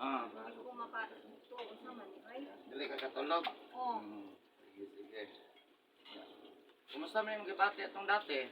Hindi ko makatuo sa man, ay. Dili ka katulog. Oh. Sige, sige. Kumusta mo yung gibati atong dati?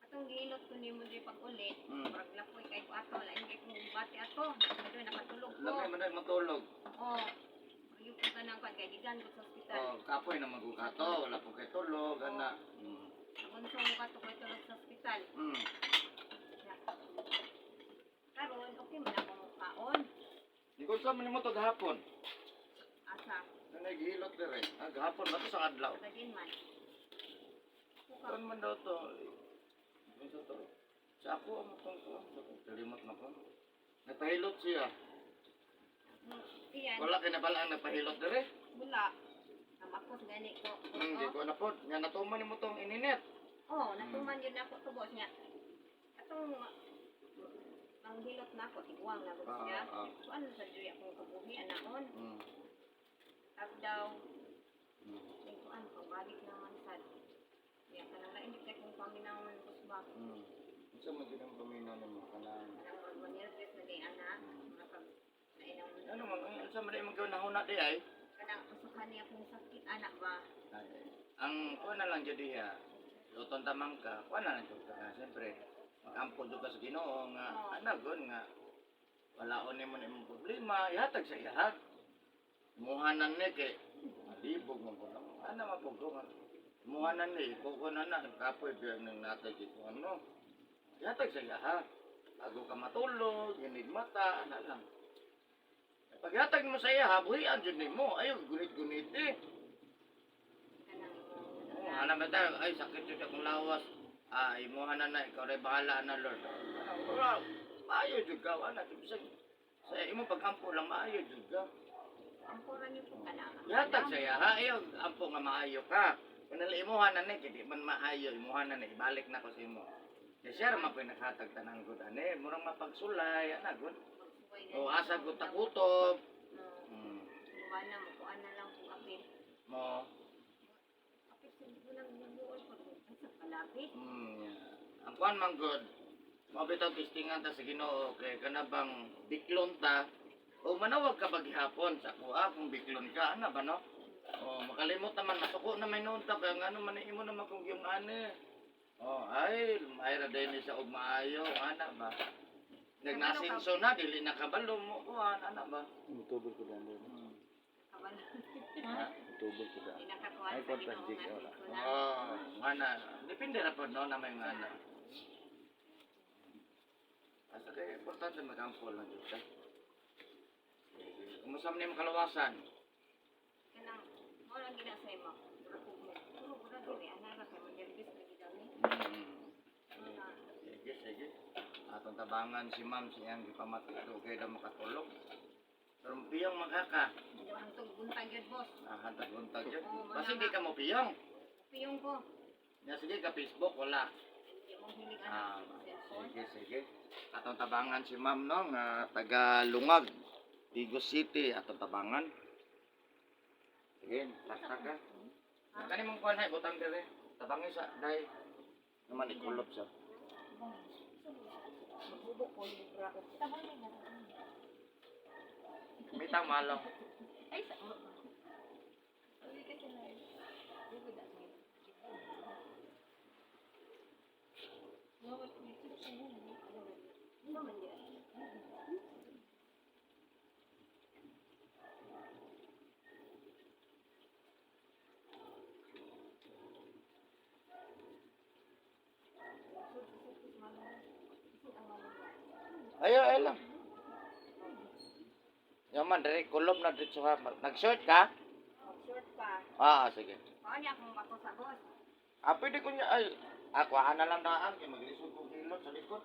Atong gilot ko nimo di pag uli. Hmm. Parang lapoy kay ko ato, lain kay kong bati ato. Ito nakatulog ko. Lamay man matulog. Oh. Ayun ko kanang kwan kay gigan ko sa ospital. Oh, kapoy na magukato, wala po kay tulog, ana. Bunso mo ka to kay tulog sa ospital. Karon okay man ako kaon. Di ko sa man mo to gahapon. Asa? Naghilot dire. Gahapon ba to sa adlaw? Sa din man. Kan man daw to. Ito to. Sa ako ang tong ko, kalimot na ko. Nagpahilot siya. Iyan. Wala kay nabalaan nagpahilot dire. Wala. Namakos gani ko. Di ko na po. Nga natuman nimo tong ininet. Oh, natuman yun ako tubos niya. Atong ang hilot na ako, tiguang na gusto niya. So ano sa diri akong kabuhi, anakon. Tag daw. Tingkuan, pabalik naman sad. Yan, kanang lain di kay kung paminawan ko sa bak. Isa mo din ang paminaw nimo kanang. Kanang mag-nervous na di anak. Nainang Ano man, sa man imong gawin nahuna di ay. kanang usakan niya kung sakit anak ba. Ang kuha na lang jud diha. Luton tamang ka, kuha na lang jud ka. Siyempre, mag-ampo jud ka sa Ginoo nga anagon nga walaon nimo imong problema, ihatag sa iya. Muhanan ni kay libog mo ko. Ana mapugong. Muhanan ni ko na kapoy biya nang natay dito ano. Ihatag sa iya. Bago ka matulog, ginig mata, ana lang. Paghatag mo sa iya, buhian jud nimo. Ayo gunit-gunit eh. Alam mo tayo, ay sakit yun akong lawas. Imuhan na ikaw rin bahala na Lord. Wow, maayo jud ka, wala jud sa imo pag-ampo lang maayo jud ka. Ampuran niyo po kanang. Yatag saya ha, ayo ampo nga maayo ka. Kung imuhan na ni, kaya man maayo, imuhan na ni, ibalik na ko sa imo. Kaya siya naman po naghatag tanang good, ane, murang mapagsulay, ana good. O asa good takutob. Wala mo, kuan na lang kung apil. Mo. Ang kuan man good. Mabitaw testingan ta sa Ginoo kay kanabang biklon ta. O manawag ka baghapon sa kuha kung biklon ka ana ba no? O makalimot naman masuko na may noon ta kay ngano man imo na kung yung ane. O ay mayra din sa og maayo ana ba. Nagnasinso na dili na kabalo mo kuan ana ba. Tubig ko dan din. Tubig ko dan. Ay kontak dik wala. Oh, mana depende ra pod no na may ngana. Asa kay importante mag-ampo lang jud ka. Kumusta man imong kalawasan? Kanang wala ginasay mo. Puro pura dili ana ra kay mag-nervous na gidami. Sige, sige. Atong tabangan si ma'am siyang gipamati kay daw makatulog. Pero piyong magkaka. Hantog buntag yun, boss. Hantog buntag yun. Kasi di ka mo piyong. Piyong ko. Sige ka Facebook, wala. Hindi mo hilig anak. Sige, sige. Atong tabangan si ma'am no, nga taga Lungag, Digos City, atong tabangan. Sige, basta ka. Kani mong kuan hay butang dire. Tabangi sa dai. Naman ikulop siya. Bubok ko yung bracket. Tabangi na. May tamalong. Ay, sa mo. Sabi ka sila. Hindi ko dami. Ano man yan? Ayo, ayo lang. Yaman, dari kulop na dito ha. Nag-short ka? Mag-short pa. Sige. Paano niya kung bako sa boss? Pwede ko niya, ay, ako na lang daan, kaya maglisod kong hilot sa likod.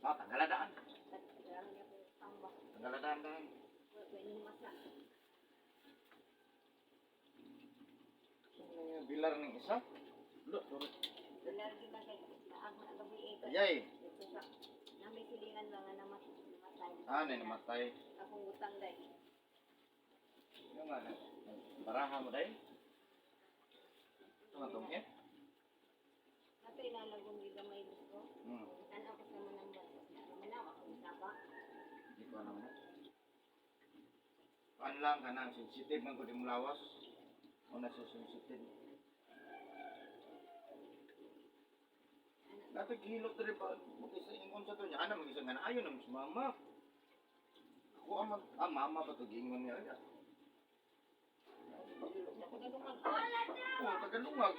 Oh, tanggaladaan. Nagdala niya ko tambak. Tanggaladaan daan. Pwede masa. Ano yung bilar ng isa? Lo, sorry. Wala rin ba kay naag na gabi ito. Ayay. Ito sa nami silingan lang nga namatay. Ah, namatay. Akong utang dai. Yung nga, baraha mo dahil? Ito nga itong eh? Nato ilalagong gigamay gusto. Hmm. Ano ako sa manang bato. Manawa ko napa. Hindi ko alam na. Paan lang ka na, sensitive man ko di mo lawas. O na siya sensitive. Dapat gihilot rin pa. Mag-isa ingon sa to niya. Ano mag-isa nga na ayaw naman si mama. Ako ang mama ba ito giingon niya. Ay, Tagalungag. oo, Tagalungag.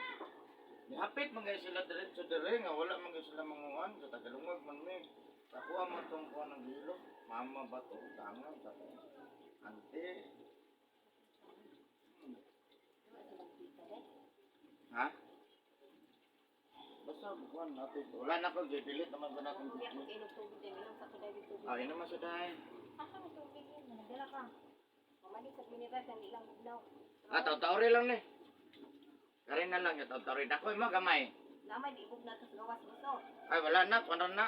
Nihapit man kayo sila diretso dire nga wala man kayo sila manguhan sa Tagalungag man me. Ako ang matong kuha ng gilo. Mama ba to? Tangan sa ante. Ha? Basta bukuan natin. Wala na pag pilit naman ba natin Hindi ako video. kinugtubig din. Minum sa kuday dito. Ah, yun naman sa dahil. Asa mo tubig yun? Nagdala ka. Mamali sa piniras ang ilang bugnaw. Ah, taw-tauri lang ni. Karin na lang yung taw-tauri. Dako yung mga gamay. Lamay di ibog na to sa gawas gusto. Ay, wala na. Ano na.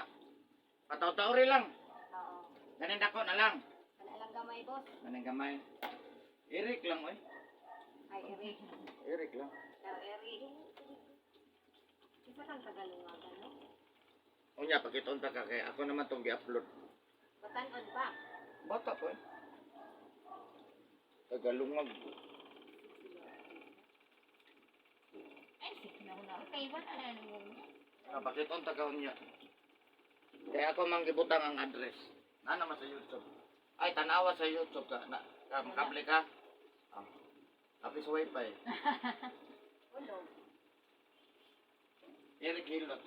Pataw-tauri lang. Oo. Ganin dako na lang. Ano lang gamay boss? Ganin gamay. Eric lang, oy. Ay Eric. Eric lang. Daw Eric. Isa kang tagalungagan no? Unya, pakitunta ka kay ako naman itong gi-upload. Batanon pa. Bata po eh. Tagalungag. Ay sige na una. Okay, wala na nung. Ah, pakitunta ka unya. Kaya ako mang gibutang ang address. Na naman sa YouTube. Ay, tanawa sa YouTube ka. Makable ka. Ah. Happy sa wifi. Ulo. Eric Hilot.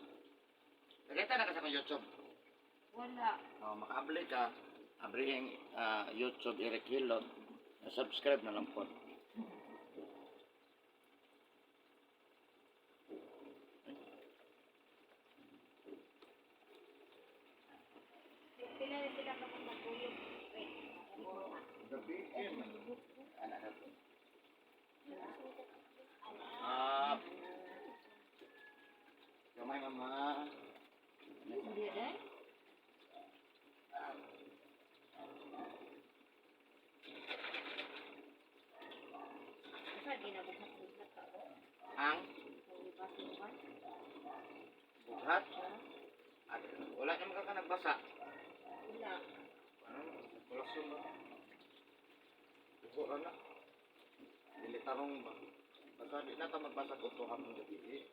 Nakita na ka sa YouTube. Wala. Oh, makable ka. Abrihing YouTube Eric Hilot. Subscribe na lang po. Sila na sila kapag magtulog. Wait. Gabi eh. Anak na po. Ah. Kamay mama. Hindi din? Asa ginabuhat-buhat ka ba? Ang Hindi ba sinuhan? buhat. At wala naman ka nagbasa. Wala. Ano? Kolasyon ba? Buko na. Dili tarong ba? Basta di na ta magbasa ko to hapon gabi.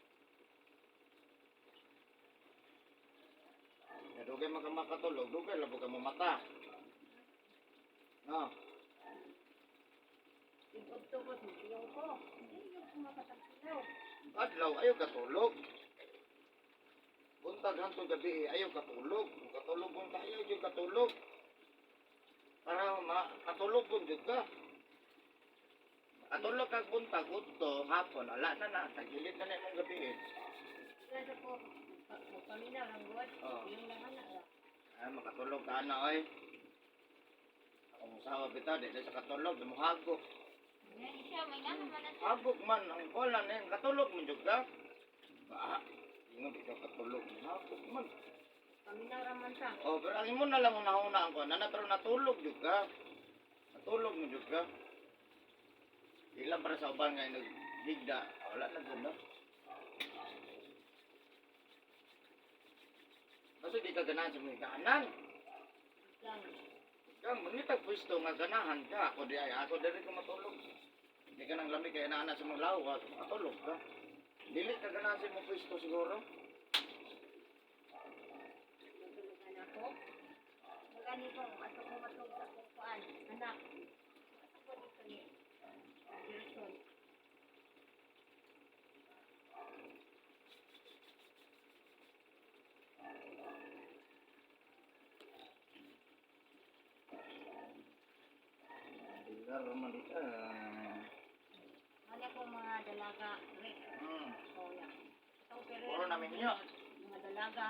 Ya dugay makatulog, dugay labo ka mamata. No. Tugod-tugod, yung ko. Hindi yung kumakatagsilaw. Adlaw ayaw katulog. Buntag hantong gabi ayaw katulog. Kung katulog kung ayaw jud katulog. Para makatulog kung jud ka. Katulog kag buntag udto hapon ala na tagilid na imong gabi. Kasi po, paminaw ng buwan, Oo. yung naman na. Ay makatulog ka na oy. Ako musawa bitaw di sa katulog muhagok. Yan siya, may naman na siya. Hagok man ang kola na katulog mo jud ka. Ba, ingon di ka katulog hagok man. Paminaw raman siya. Oh, pero ang imo na lang una-una ang kuan na pero natulog jud ka. Natulog mo jud ka. Ilang para sa uban nga naghigda. Wala na gud no. Kasi di ka ganahan sa mga kahanan. Lang. Kang mangitag pwesto nga ganahan ka. Ako di ay ako diri ko matulog. Di ka nang lamig kaya naana sa mga lawa. Matulog ka. Dili ka ganahan sa mga pwesto siguro. Natulugan ako. Magani ko, ato ko matulog sa kukuan. Anak. Ato ko dito ni. Gerson. Bigar man di ka. Ano ko mga dalaga, Rick. Hmm. O yan. Itong pero Puro namin niyo. mga dalaga.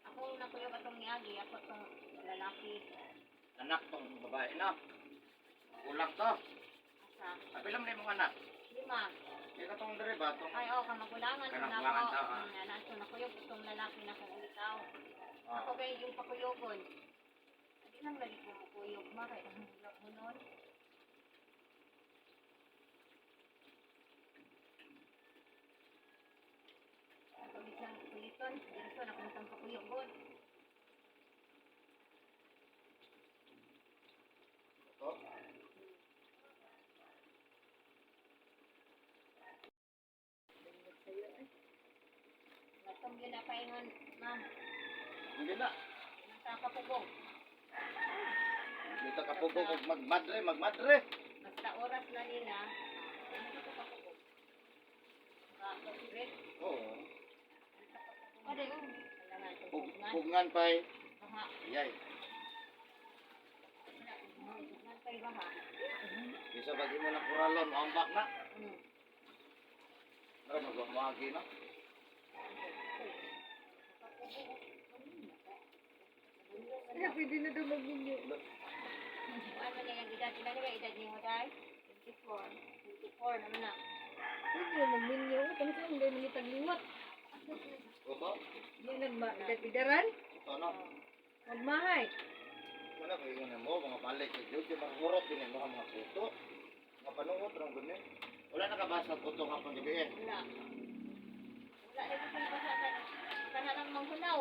Ako akong nakuyog atong niagi, ako tong lalaki. Anak tong babae na. Ulak to. Asa? Kapilang na yung anak. 5. Ika tong dere ba? Tong... Ay, kamagulangan ko na Kamagulangan ako. ta, ah. Naso nakuyog itong lalaki na kung ikaw. Ah. Ako kay yung pakuyogon. Hindi lang lagi ko makuyog. Makay, ang hulog mo nun. Ako bisang kuliton. Dito na kung itong pakuyogon. To. Matong yun na paingon, ma'am. Hindi na. Nakakapugong. Dito ka po magmadre, magmadre. Basta oras na nila, ano ko kapugong? Break. Oo. Ano yun? Kailangan itong pugngan. Pugngan pa'y. Baha. Yay. Pugngan pa'y baha. Isa bagi mo ng kuralon, maambak na. Hmm. Pero magmamagi na. Kaya pwede na daw mag-inyo. Ano niya yung edad? Ilan nila edad niyo mo dahil? 24. 24 naman na. Pwede na mag-inyo. Kung saan hindi manitang liwat. Oto? Hindi nagbidaran. Ito na. Magmahay. Mana ko yung mo, mga balik sa Diyos, yung mga hurot din yung mga puto. Mga panungot, parang ganyan. Wala nakabasa ang puto nga pang gabi eh. Wala. Wala na ito yung basa ka. Kana lang manghunaw.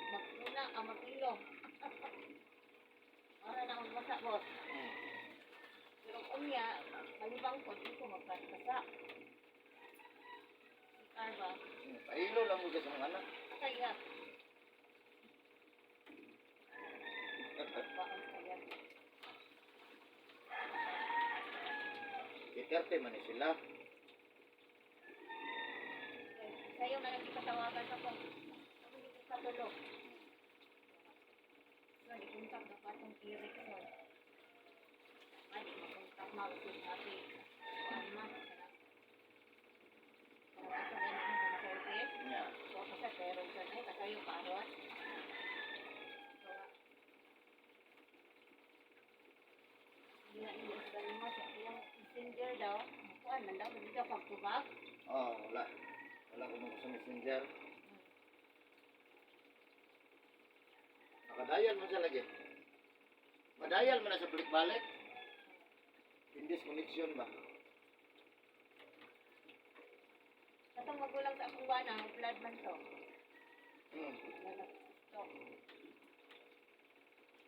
Magmuna ang mag-ilo. Para na magbasa, boss. Pero kung niya, malibang ko, dito magkasa. Ikar ba? Pailo lang mo sa mga anak. Kaya. Baon kaya. Iterte man ni sila. Sa'yo na nagkikatawagan ako. Ako dito sa tulog. Lagi kuntak na patong Erickson. Lagi makuntak mag-usip natin. Kuhan man. Kung ako ganyan ang service. Nya. So, kasi meron dyan. Ay, kasayo parot. So, hindi na inisgaling mo. Yung messenger daw. Kuhan man daw. Hindi daw pagtubag. Oh, wala. Wala ko mo sa messenger. Nakadayal mo siya lagi. Madayal mo na sa balik-balik. Disconnection ba? Katong magulang sa akong bana, blood man to. So,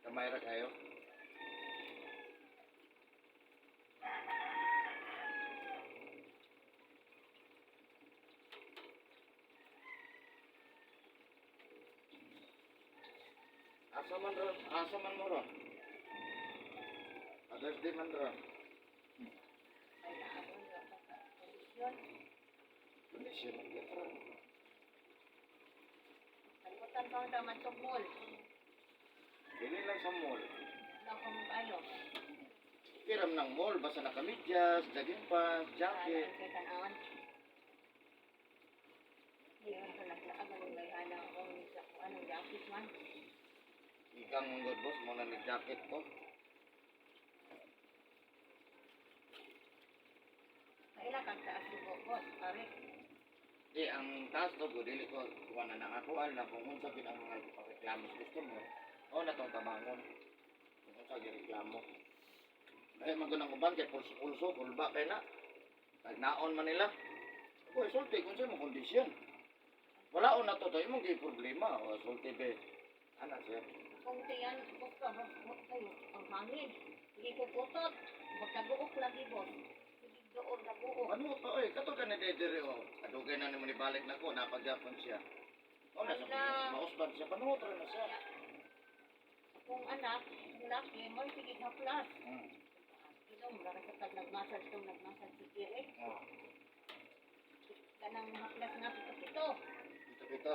Kamay ra kayo. Asa man mo ron? Others day man ron. ay naabon yung kondisyon. Kondisyon ng gatra. Kalimutan ko ang taman sa mall. Dili lang sa mall. Lang ko mong kayo. Kiram ng mall, basta nakamidyas, jogging pants, jacket. Kaya tanawon. Hindi ko naglaag ang gayana ko sa kung anong jacket man. Ikang mga boss, mo na nag-jacket ko. Kailan kang taas dugo, boss? Pare. Di, ang taas to, dili ko, kuha na nangakuan na kung unsa pin ang mga reklamo sa customer. O na itong tabangon. Kung unsa reklamo. Ay, magunang uban, kaya pulso-pulso, kulba kay na. Nagnaon man nila. Ako, sulti, kung sa'yo mo kondisyon. Wala o na to, tayo mong problema. O, sulti be. Anak siya. Kung tiyan, boss ka, boss kayo, ang hangin. Hindi ko putot. Magkaguok lagi, boss. Hindi doon naguok. Ano to, oy, kato ka na dedere, o. Adugay na naman ibalik na ko, napagyapon siya. O, nasa Wala. mausban siya, panuotro na siya. Kung anak, laki, mo sige na plus. Hmm. Ito, marakatag nagmasal itong nagmasal si Kiri. O, Kanang mahaplas nga ito. kita.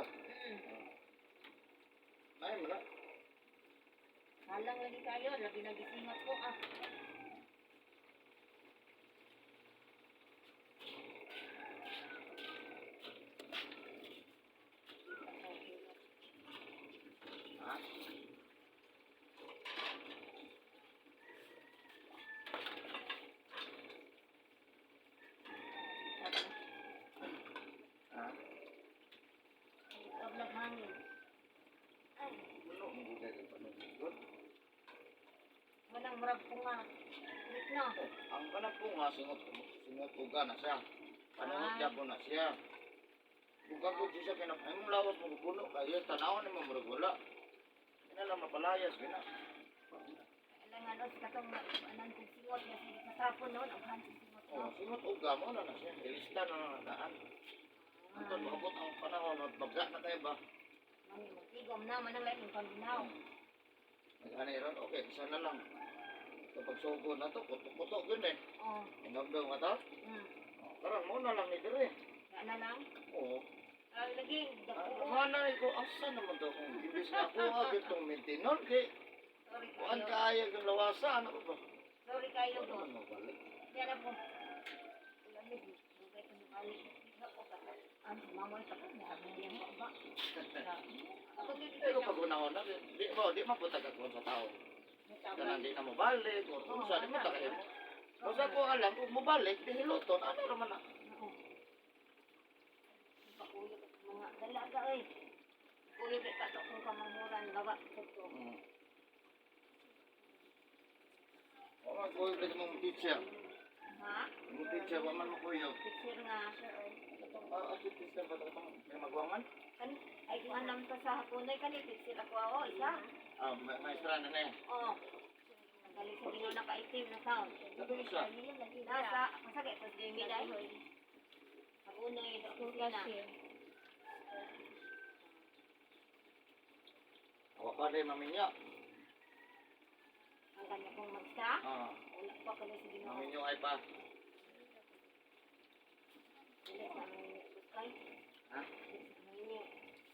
Ay, mo na. Halang lagi kayo, lagi nagisingat ko ah. po nga. Ulit na. Ang kanang po nga, singot uga na siya. Panungot niya po na siya. Buka ko siya kinap, ay mong lawas mo kukuno, kaya tanawan ni mo wala. Kinalang mapalayas, gina. Kailangan os katong anong singot na matapon noon ang hansin singot Oh, no. singot uga mo na na siya. Ilista na nadaan. Ito, maabot ang panahon, magbaga na kayo ba? Tigom na man ang lain pambinaw. Nag-anay ron, okay, isa na lang. Kapag sugo na to, puto-puto gin eh. Oh. Inagdaw nga ta? Karon mo na lang ni dire. Ano lang? Oo. Lagi dako. Manay ko, asa naman to kung imbis na ako agad itong maintenon, kay Sorry kuan kayo. kaya yung lawasa, ano ko ba? Sorry kayo Ano to. man mabalik? Diyan na po. Lagi dugay ko ni balik. Ako ka. Ang mamoy ka po na ang yang ba. Ako dito Pero pag una-una, di mapunta ka kung sa tao. Kaya di na mo balik, o kung saan, di mo takayin mo. Basta ko alam, kung mo balik, di hiluton, ano naman na? Pakuyo ka sa mga dalaga eh. Kuyo ka to kung kamangmuran lawa to. O nga, kuyo ka mong teacher. Ha? Mong teacher, waman mo kuyo. Picture nga. Assist ka ba ito may magwangan? Kani ay kung alam ka sa hapunay kani picture ako ako isa. Maestra na na eh. Oh. Dali sa gino nakaitim na sound. Ito isa. Nasa masakit pa Jamie dai. Hapunay ako na. Awa pa rin maminyo. Ang kanya kong magsa. Wala pa kami sa gino. Maminyo ay pa. Dili sa mga buskay. Ha?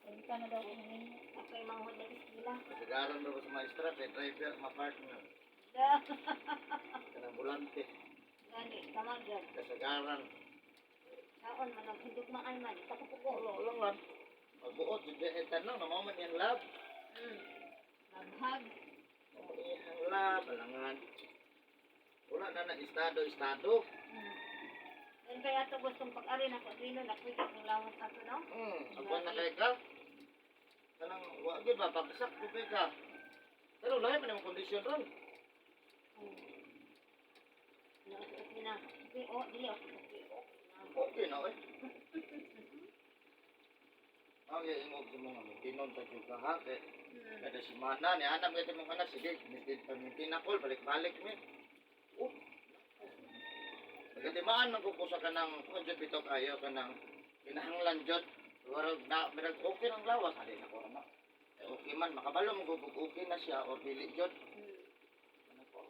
Ang kana daw kung ninyo. Apay manghod na sila. Kasagaran daw sa maestra, kay driver, ma-partner. Kanang bulante. Gani, tama dyan. Kasagaran. Saon man ang hindugmaan man. Takupuko. Lang lang. Magbuot, hindi tanong, namaman yung lab. Maghag. Ang lab, alangan. Wala na na estado. Yan kaya ito gustong pag-ari na pag-rino na pwede kong lawas ato, no? Agwan na kay ka. Kanang, wagin ba, pagsak ko kay ka. Pero lahat man yung kondisyon ron. Okay na. Okay, oh, dili ako. Okay na eh. Ang iingog sa mga mintinon sa juga ha, kay kada semana ni anak kita mga anak sige, mintin ako balik-balik mi. Oh. Pagkatimaan magkukusa ka ng kung bito kayo ka ng kinahanglan jud. Warag na mirag okay ang lawas ali na ko na. Okay man makabalo mo okay na siya or dili jud. Ano po?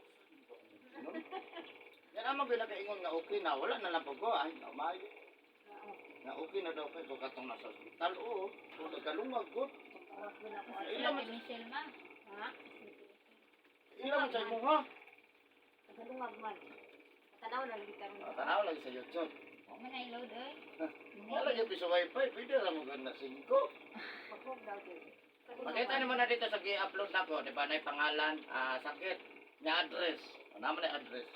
Yan ang pinakaingon nga okay na wala na lang pag ay maayo. Na okay na daw kayo katong nasa ospital. Oo, kung nagkalungag ko. Ilan man Michelle ma. Ha? ilan man sa imo ha? Tagalungag man. Tanaw na lagi karon. Tanaw lagi sa YouTube. O man ay load eh. Wala yung piso wifi, pwede lang mo ganda 5. Pagkog daw din. Pakita naman na dito sa gi-upload na ko, di ba na yung pangalan, sakit, niya address. Naman na address.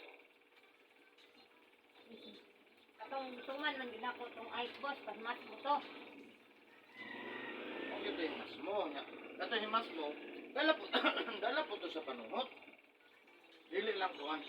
Katong tuman man gina ko tong ice boss pas mas mo to. Okay, ito yung mas mo. Ito yung mas mo, dala po to sa panuhot. Dili lang kuhan.